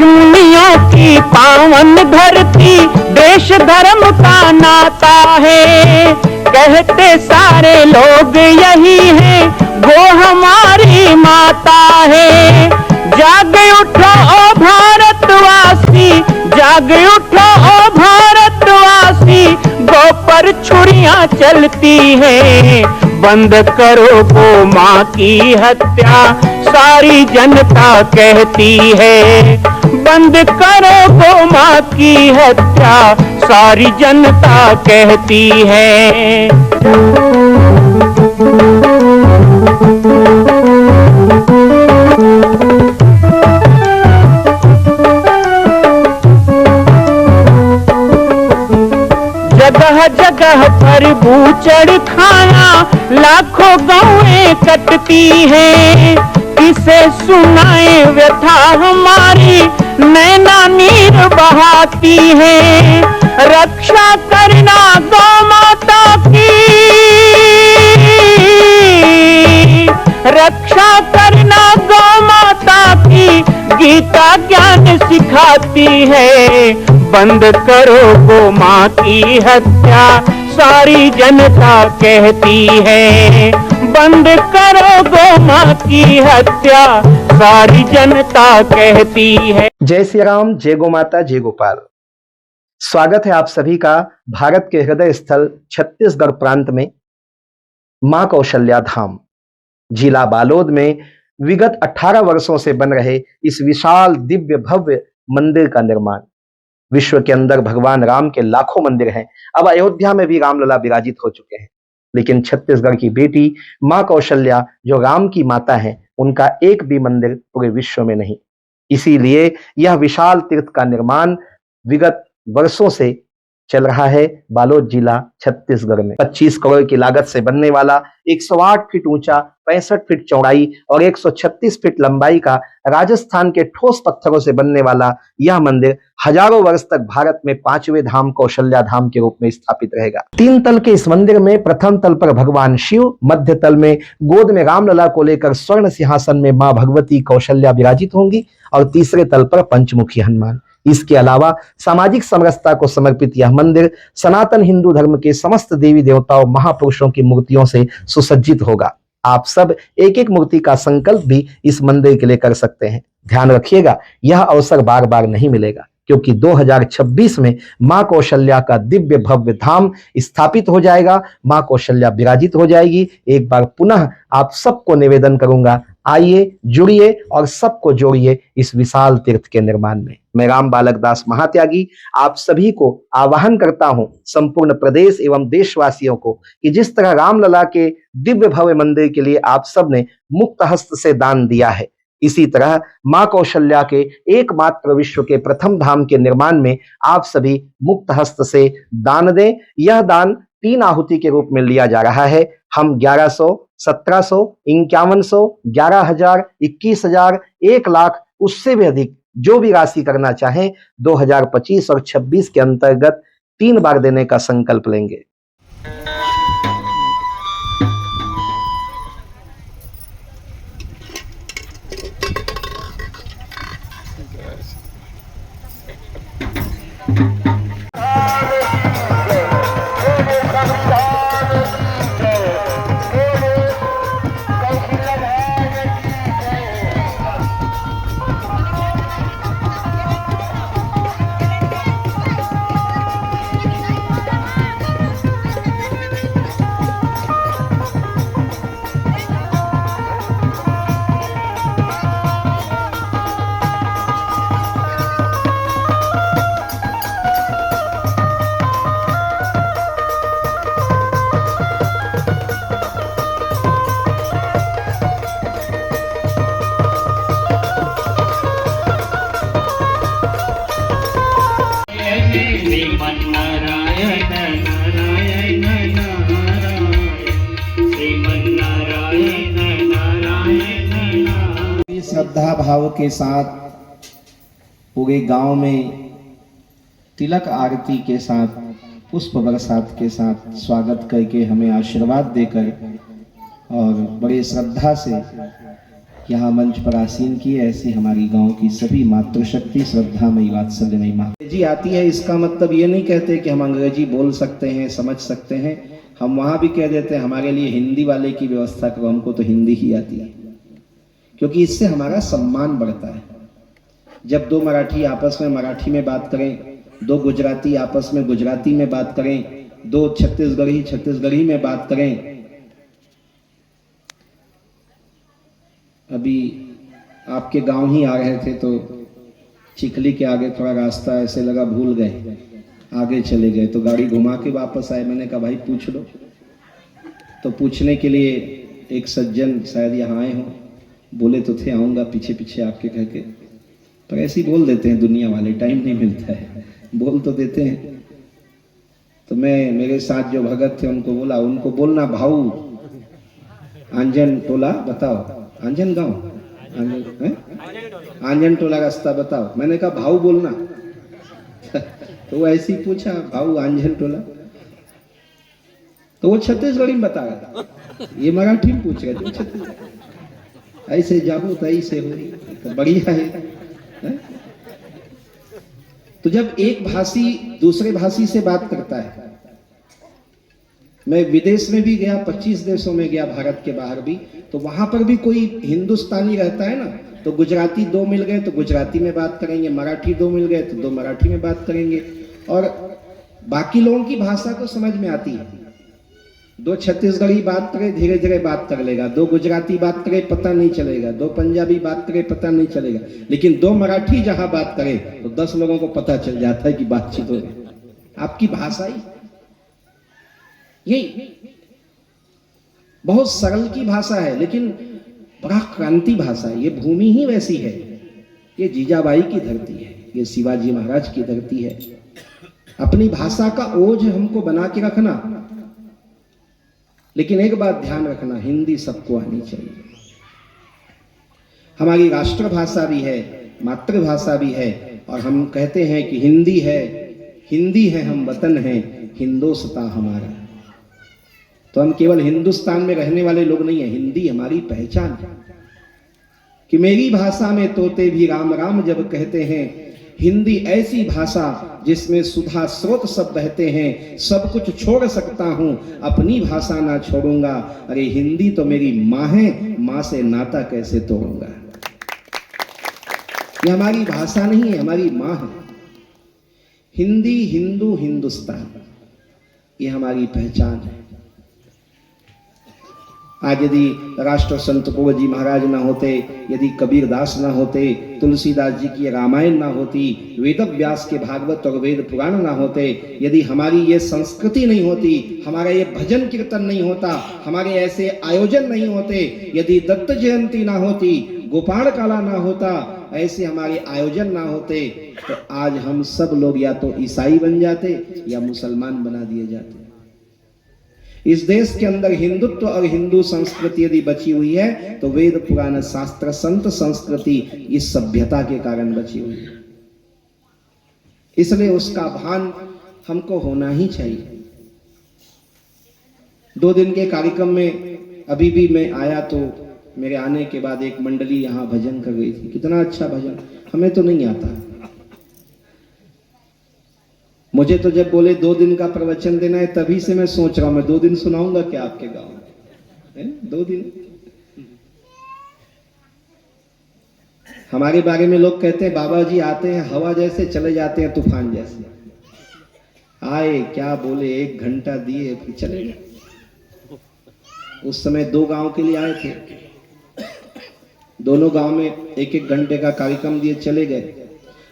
ऋषिमुनियों की पावन धरती, देश धर्म का नाता है। कहते सारे लोग यही है, वो हमारी माता है। जाग उठो ओ भारतवासी, जाग उठो ओ भारतवासी, गौ पर छुरियां चलती हैं। बंद करो गौ माँ की हत्या, सारी जनता कहती है। बंद करो गौ माँ की हत्या, सारी जनता कहती है। जगह जगह पर बूचड़ खाना, लाखों गौएं कटती हैं। किसे सुनाए व्यथा हमारी, नैना नीर बहाती है। रक्षा करना गौ माता की, रक्षा करना गौ माता की, गीता ज्ञान सिखाती है। बंद करो गौ माँ की हत्या, सारी जनता कहती है। बंद करो गौ माँ की हत्या, सारी जनता कहती है। जय श्री राम, जय गौ माता, जय गोपाल। स्वागत है आप सभी का भारत के हृदय स्थल छत्तीसगढ़ प्रांत में मां कौशल्या धाम जिला बालोद में विगत 18 वर्षों से बन रहे इस विशाल दिव्य भव्य मंदिर का निर्माण। विश्व के अंदर भगवान राम के लाखों मंदिर हैं। अब अयोध्या में भी रामलला विराजित हो चुके हैं, लेकिन छत्तीसगढ़ की बेटी मां कौशल्या जो राम की माता है, उनका एक भी मंदिर पूरे विश्व में नहीं। इसीलिए यह विशाल तीर्थ का निर्माण विगत वर्षों से चल रहा है बालोद जिला छत्तीसगढ़ में। 25 करोड़ की लागत से बनने वाला 108 फीट ऊंचा, 65 फीट चौड़ाई और 136 फीट लंबाई का राजस्थान के ठोस पत्थरों से बनने वाला यह मंदिर हजारों वर्ष तक भारत में 5वें धाम कौशल्या धाम के रूप में स्थापित रहेगा। 3 तल के इस मंदिर में प्रथम तल पर भगवान शिव, मध्य तल में गोद में रामलला को लेकर स्वर्ण सिंहासन में मां भगवती कौशल्या विराजित होंगी और तीसरे तल पर पंचमुखी हनुमान। इसके अलावा सामाजिक समरसता को समर्पित यह मंदिर सनातन हिंदू धर्म के समस्त देवी देवताओं महापुरुषों की मूर्तियों से सुसज्जित होगा। आप सब एक एक मूर्ति का संकल्प भी इस मंदिर के लिए कर सकते हैं। ध्यान रखिएगा, यह अवसर बार बार नहीं मिलेगा, क्योंकि 2026 में मां कौशल्या का दिव्य भव्य धाम स्थापित हो जाएगा। मां कौशल्या विराजित हो जाएगी। एक बार पुनः आप सबको निवेदन करूंगा, आइए, जुड़िए और सबको जोड़िए इस विशाल तीर्थ के निर्माण में। मैं राम बालक दास महात्यागी आप सभी को आह्वान करता हूं, संपूर्ण प्रदेश एवं देशवासियों को, कि जिस तरह रामलला के दिव्य भव्य मंदिर के लिए आप सब ने मुक्त हस्त से दान दिया है, इसी तरह मां कौशल्या के एकमात्र विश्व के प्रथम धाम के निर्माण में आप सभी मुक्त हस्त से दान दें। यह दान 3 आहुति के रूप में लिया जा रहा है। हम 1100, 1700, 5100, 11,000, 21,000, 1 लाख, उससे भी अधिक जो भी राशि करना चाहें 2025 और 26 के अंतर्गत 3 बार देने का संकल्प लेंगे। श्रद्धा भाव के साथ पूरे गांव में तिलक आरती के साथ, पुष्प बरसात के साथ स्वागत करके हमें आशीर्वाद देकर और बड़े श्रद्धा से यहाँ मंच पर आसीन की है, ऐसी हमारी गांव की सभी मातृशक्ति श्रद्धामयी वात्सल्यमयी माँ। अंग्रेजी आती है इसका मतलब ये नहीं कहते कि हम अंग्रेजी बोल सकते हैं, समझ सकते हैं। हम वहाँ भी कह देते हैं हमारे लिए हिंदी वाले की व्यवस्था करो, हमको तो हिंदी ही आती है, क्योंकि इससे हमारा सम्मान बढ़ता है। जब दो मराठी आपस में मराठी में बात करें, दो गुजराती आपस में गुजराती में बात करें, दो छत्तीसगढ़ी छत्तीसगढ़ी में बात करें। अभी आपके गांव ही आ रहे थे तो चिखली के आगे थोड़ा रास्ता ऐसे लगा भूल गए, आगे चले गए तो गाड़ी घुमा के वापस आए। मैंने कहा भाई पूछ लो, तो पूछने के लिए एक सज्जन शायद यहाँ आए हों, बोले तो थे आऊँगा पीछे पीछे आपके कह के, पर ऐसे ही बोल देते हैं दुनिया वाले, टाइम नहीं मिलता है, बोल तो देते हैं। तो मैं मेरे साथ जो भगत थे उनको बोला, उनको बोलना भाऊ आंजन टोला बताओ, आंजन गांव, आंजन टोला रास्ता बताओ। मैंने कहा भाऊ बोलना तो वो ऐसे ही पूछा भाऊ आंजन टोला, तो वो छत्तीसगढ़ी में बता रहा था, ये मराठी में पूछ रहे थे छत्तीसगढ़ी। ऐसे जाबो तई से हो तो बढ़िया है। तो जब एक भाषी दूसरे भाषी से बात करता है, मैं विदेश में भी गया, 25 देशों में गया भारत के बाहर भी, तो वहां पर भी कोई हिंदुस्तानी रहता है ना, तो गुजराती दो मिल गए तो गुजराती में बात करेंगे, मराठी दो मिल गए तो दो मराठी में बात करेंगे, और बाकी लोगों की भाषा तो समझ में आती है। दो छत्तीसगढ़ी बात करे धीरे धीरे बात कर लेगा, दो गुजराती बात करे पता नहीं चलेगा, दो पंजाबी बात करे पता नहीं चलेगा, लेकिन दो मराठी जहां बात करे तो 10 लोगों को पता चल जाता है कि बातचीत हो रही। आपकी भाषा ही यही बहुत सरल की भाषा है, लेकिन बड़ा क्रांति भाषा है। ये भूमि ही वैसी है, ये जीजाबाई की धरती है, ये शिवाजी महाराज की धरती है। अपनी भाषा का ओझ हमको बना के रखना, लेकिन एक बात ध्यान रखना, हिंदी सबको आनी चाहिए। हमारी राष्ट्रभाषा भी है, मातृभाषा भी है, और हम कहते हैं कि हिंदी है हम वतन है, हिंदोस्तां हमारा। तो हम केवल हिंदुस्तान में रहने वाले लोग नहीं है, हिंदी हमारी पहचान है। कि मेरी भाषा में तोते भी राम राम जब कहते हैं, हिंदी ऐसी भाषा जिसमें सुधा स्रोत सब बहते हैं, सब कुछ छोड़ सकता हूं अपनी भाषा ना छोड़ूंगा। अरे हिंदी तो मेरी माँ है, माँ से नाता कैसे तोड़ूंगा। ये हमारी भाषा नहीं है, हमारी माँ है। हिंदी, हिंदू, हिंदुस्तान, ये हमारी पहचान है। आज यदि राष्ट्र संत तुकोर जी महाराज ना होते, यदि कबीरदास ना होते, तुलसीदास जी की रामायण ना होती, वेद व्यास के भागवत और वेद पुराण ना होते, यदि हमारी ये संस्कृति नहीं होती, हमारा ये भजन कीर्तन नहीं होता, हमारे ऐसे आयोजन नहीं होते, यदि दत्त जयंती ना होती, गोपाल काला ना होता, ऐसे हमारे आयोजन ना होते, तो आज हम सब लोग या तो ईसाई बन जाते या मुसलमान बना दिए जाते। इस देश के अंदर हिंदुत्व और हिंदू संस्कृति यदि बची हुई है तो वेद पुराण शास्त्र संत संस्कृति इस सभ्यता के कारण बची हुई है। इसलिए उसका भान हमको होना ही चाहिए। 2 दिन के कार्यक्रम में अभी भी मैं आया तो मेरे आने के बाद एक मंडली यहाँ भजन कर रही थी। कितना अच्छा भजन, हमें तो नहीं आता। मुझे तो जब बोले 2 दिन का प्रवचन देना है, तभी से मैं सोच रहा हूं मैं 2 दिन सुनाऊंगा क्या आपके गांव में। 2 दिन हमारे बारे में लोग कहते हैं बाबा जी आते हैं हवा जैसे, चले जाते हैं तूफान जैसे। आए क्या बोले, 1 घंटा दिए फिर चले गए। उस समय 2 गांव के लिए आए थे, दोनों गांव में 1-1 घंटे का कार्यक्रम दिए चले गए।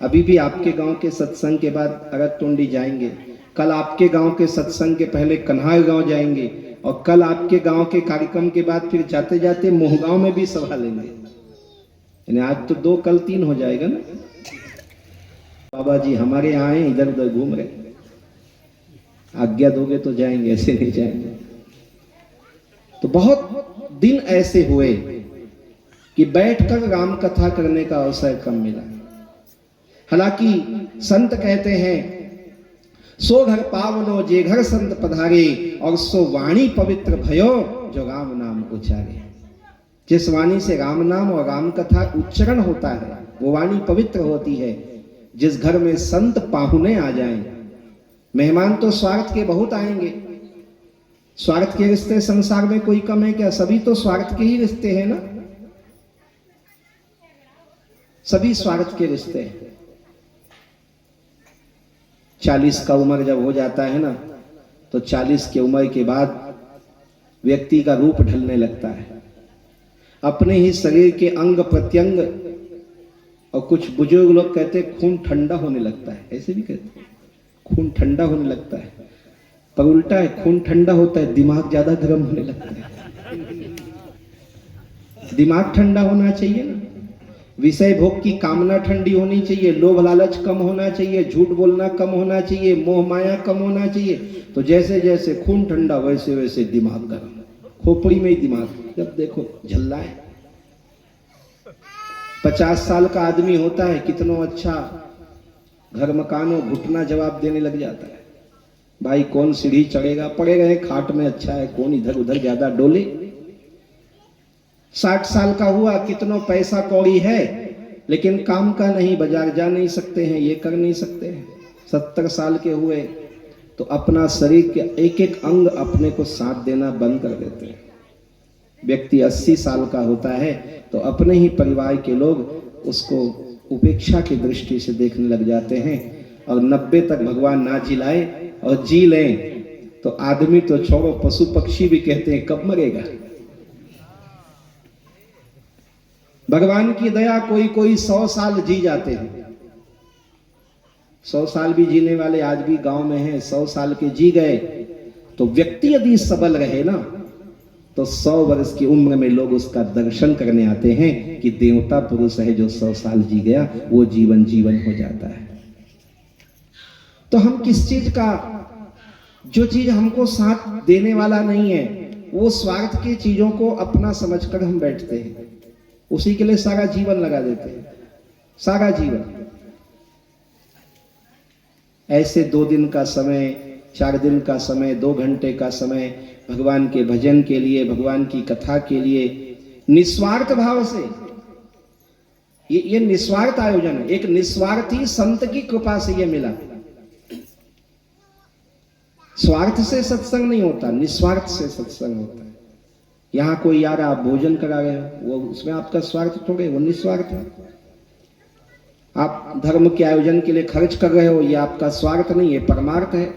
अभी भी आपके गांव के सत्संग के बाद अरगटोंडी जाएंगे, कल आपके गांव के सत्संग के पहले कन्हार गांव जाएंगे, और कल आपके गांव के कार्यक्रम के बाद फिर जाते जाते मोहगांव में भी सभा लेंगे। यानी आज तो 2 कल 3 हो जाएगा ना। बाबा जी हमारे यहाँ आए, इधर उधर घूम रहे, आज्ञा दोगे तो जाएंगे, ऐसे नहीं जाएंगे। तो बहुत दिन ऐसे हुए कि बैठकर राम कथा करने का अवसर कम मिला। हालांकि संत कहते हैं सो घर पावनो जे घर संत पधारे, और सो वाणी पवित्र भयो जो राम नाम उचारे। जिस वाणी से राम नाम और राम कथा उच्चारण होता है वो वाणी पवित्र होती है। जिस घर में संत पाहुने आ जाएं, मेहमान तो स्वार्थ के बहुत आएंगे। स्वार्थ के रिश्ते संसार में कोई कम है क्या? सभी तो स्वार्थ के ही रिश्ते हैं ना, सभी स्वार्थ के रिश्ते हैं। 40 का उम्र जब हो जाता है ना, तो 40 की उम्र के बाद व्यक्ति का रूप ढलने लगता है। अपने ही शरीर के अंग प्रत्यंग, और कुछ बुजुर्ग लोग कहते हैं खून ठंडा होने लगता है, ऐसे भी कहते हैं खून ठंडा होने लगता है, पर उल्टा है, खून ठंडा होता है दिमाग ज्यादा गर्म होने लगता है। दिमाग ठंडा होना चाहिए ना, विषय भोग की कामना ठंडी होनी चाहिए, लोभ लालच कम होना चाहिए, झूठ बोलना कम होना चाहिए, मोह माया कम होना चाहिए। तो जैसे जैसे खून ठंडा वैसे वैसे दिमाग गर्म, खोपड़ी में ही दिमाग, जब देखो झल्ला है। 50 साल का आदमी होता है, कितना अच्छा घर मकानों घुटना जवाब देने लग जाता है, भाई कौन सीढ़ी चढ़ेगा, पड़े रहे खाट में अच्छा है, कौन इधर उधर ज्यादा डोले। 60 साल का हुआ, कितना पैसा कौड़ी है, लेकिन काम का नहीं, बाजार जा नहीं सकते हैं, ये कर नहीं सकते हैं। 70 साल के हुए तो अपना शरीर के एक एक अंग अपने को साथ देना बंद कर देते हैं। व्यक्ति 80 साल का होता है तो अपने ही परिवार के लोग उसको उपेक्षा की दृष्टि से देखने लग जाते हैं, और 90 तक भगवान ना जिलाए और जी लें तो आदमी तो छोड़ो, पशु पक्षी भी कहते हैं कब मरेगा। भगवान की दया, कोई कोई 100 साल जी जाते हैं। 100 साल भी जीने वाले आज भी गांव में हैं, 100 साल के जी गए। तो व्यक्ति यदि सबल रहे ना, तो 100 वर्ष की उम्र में लोग उसका दर्शन करने आते हैं कि देवता पुरुष है जो 100 साल जी गया, वो जीवन जीवन हो जाता है। तो हम किस चीज का, जो चीज हमको साथ देने वाला नहीं है, वो स्वार्थ की चीजों को अपना समझकर हम बैठते हैं, उसी के लिए सारा जीवन लगा देते हैं, सारा जीवन। ऐसे 2 दिन का समय, 4 दिन का समय, 2 घंटे का समय भगवान के भजन के लिए, भगवान की कथा के लिए निस्वार्थ भाव से, ये निस्वार्थ आयोजन है। एक निस्वार्थी संत की कृपा से ये मिला। स्वार्थ से सत्संग नहीं होता, निस्वार्थ से सत्संग होता है। यहां कोई आ रहा, आप भोजन करा रहे हो, वो उसमें आपका स्वार्थ थोड़े, वो निस्वार्थ है। आप धर्म के आयोजन के लिए खर्च कर रहे हो, ये आपका स्वार्थ नहीं है, परमार्थ है।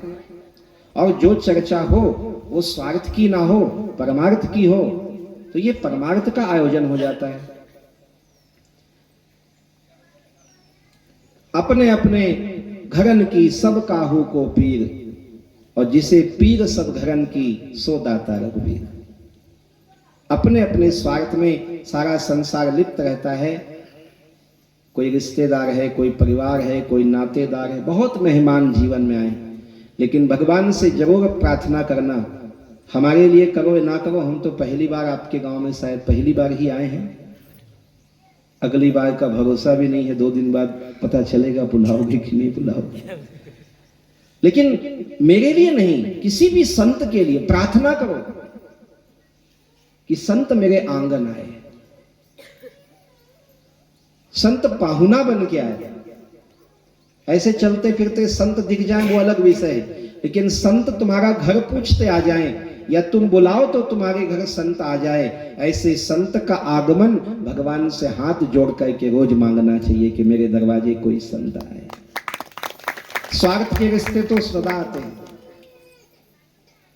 और जो चर्चा हो वो स्वार्थ की ना हो, परमार्थ की हो, तो ये परमार्थ का आयोजन हो जाता है। अपने अपने घरन की सब काहू को पीर, और जिसे पीर सब घरन की सो दाता रघुवीर। अपने अपने स्वार्थ में सारा संसार लिप्त रहता है। कोई रिश्तेदार है, कोई परिवार है, कोई नातेदार है, बहुत मेहमान जीवन में आए, लेकिन भगवान से जरूर प्रार्थना करना, हमारे लिए करो या ना करो, हम तो पहली बार आपके गांव में शायद पहली बार ही आए हैं, अगली बार का भरोसा भी नहीं है, 2 दिन बाद पता चलेगा बुलाओगे कि नहीं बुलाओगे। लेकिन मेरे लिए नहीं, किसी भी संत के लिए प्रार्थना करो कि संत मेरे आंगन आए, संत पाहुना बन के आए। ऐसे चलते फिरते संत दिख जाएं वो अलग विषय है, लेकिन संत तुम्हारा घर पूछते आ जाएं, या तुम बुलाओ तो तुम्हारे घर संत आ जाए, ऐसे संत का आगमन भगवान से हाथ जोड़ करके रोज मांगना चाहिए कि मेरे दरवाजे कोई संत आए। स्वार्थ के रिश्ते तो सदा आते हैं,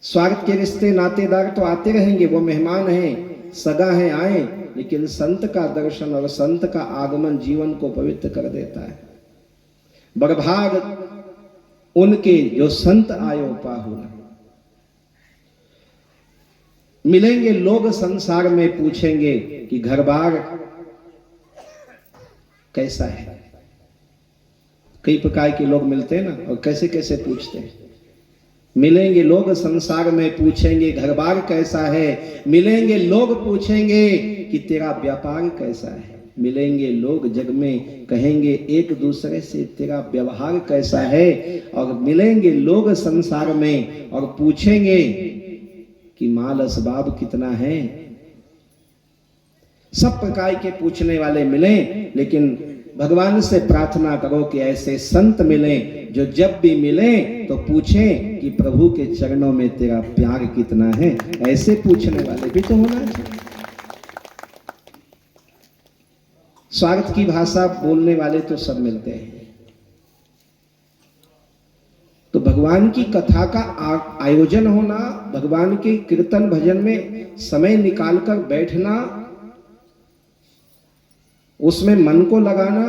स्वार्थ के रिश्ते नातेदार तो आते रहेंगे, वो मेहमान हैं, सगा हैं, आए, लेकिन संत का दर्शन और संत का आगमन जीवन को पवित्र कर देता है। बड़भाग उनके जो संत आयो पाहुना। मिलेंगे लोग संसार में, पूछेंगे कि घर बार कैसा है। कई प्रकार के लोग मिलते हैं ना, और कैसे कैसे पूछते हैं। मिलेंगे लोग संसार में, पूछेंगे घर बार कैसा है। मिलेंगे लोग, पूछेंगे कि तेरा व्यापार कैसा है। मिलेंगे लोग जग में, कहेंगे एक दूसरे से तेरा व्यवहार कैसा है। और मिलेंगे लोग संसार में और पूछेंगे कि माल असबाब कितना है। सब प्रकार के पूछने वाले मिले, लेकिन भगवान से प्रार्थना करो कि ऐसे संत मिले जो जब भी मिले तो पूछें कि प्रभु के चरणों में तेरा प्यार कितना है। ऐसे पूछने वाले भी तो होना चाहिए। स्वार्थ की भाषा बोलने वाले तो सब मिलते हैं। तो भगवान की कथा का आयोजन होना, भगवान के कीर्तन भजन में समय निकालकर बैठना, उसमें मन को लगाना,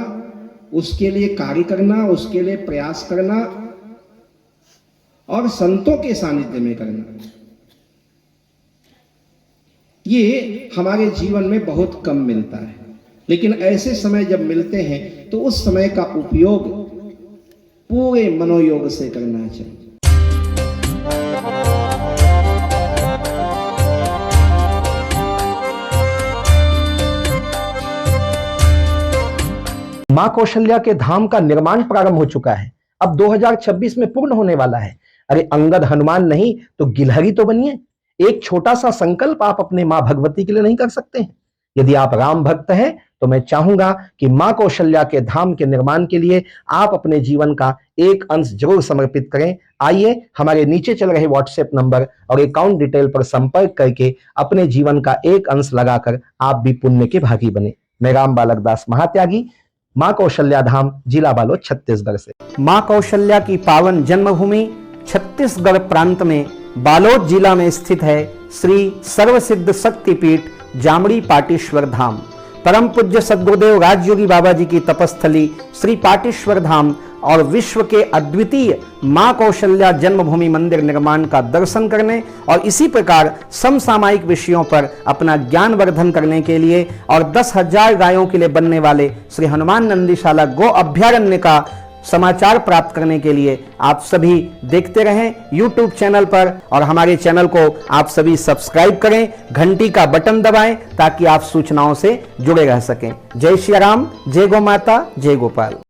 उसके लिए कार्य करना, उसके लिए प्रयास करना और संतों के सानिध्य में करना, ये हमारे जीवन में बहुत कम मिलता है। लेकिन ऐसे समय जब मिलते हैं तो उस समय का उपयोग पूरे मनोयोग से करना चाहिए। मां कौशल्या के धाम का निर्माण प्रारंभ हो चुका है, अब 2026 में पूर्ण होने वाला है। अरे अंगद हनुमान नहीं तो गिलहरी तो बनिए। एक छोटा सा संकल्प आप अपने मां भगवती के लिए नहीं कर सकते हैं? यदि आप राम भक्त हैं तो मैं चाहूंगा कि मां कौशल्या के धाम के निर्माण के लिए आप अपने जीवन का एक अंश जरूर समर्पित करें। आइए हमारे नीचे चल रहे व्हाट्सएप नंबर और अकाउंट डिटेल पर संपर्क करके अपने जीवन का एक अंश लगाकर आप भी पुण्य के भागी बने। मैं राम बालक दास महात्यागी, मां कौशल्या धाम, जिला बालोद, छत्तीसगढ़ से। मां कौशल्या की पावन जन्मभूमि छत्तीसगढ़ प्रांत में बालोद जिला में स्थित है श्री सर्वसिद्ध शक्तिपीठ जामड़ी पाटेश्वर धाम। परम पूज्य सद्गुरुदेव राजयोगी बाबा जी की तपस्थली श्री पाटेश्वर धाम और विश्व के अद्वितीय मां कौशल्या जन्मभूमि मंदिर निर्माण का दर्शन करने और इसी प्रकार समसामयिक विषयों पर अपना ज्ञान वर्धन करने के लिए और 10,000 गायों के लिए बनने वाले श्री हनुमान नंदीशाला गो अभ्यारण्य का समाचार प्राप्त करने के लिए आप सभी देखते रहें YouTube चैनल पर, और हमारे चैनल को आप सभी सब्सक्राइब करें, घंटी का बटन दबाएं ताकि आप सूचनाओं से जुड़े रह सकें। जय श्री राम, जय गौ माता, जय गोपाल।